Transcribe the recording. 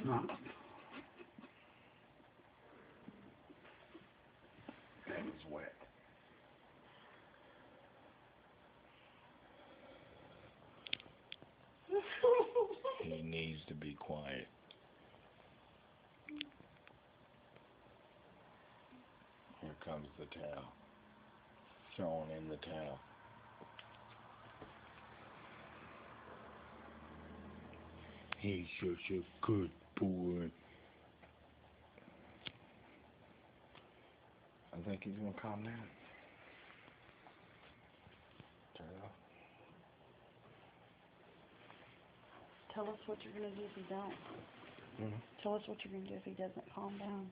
No. That was wet. He needs to be quiet. Here comes the towel. Throwing in the towel. He's such a good boy. I think he's gonna calm down. Turn it off. Tell us what you're gonna do if you don't. Hmm? Tell us what you're gonna do if he doesn't calm down.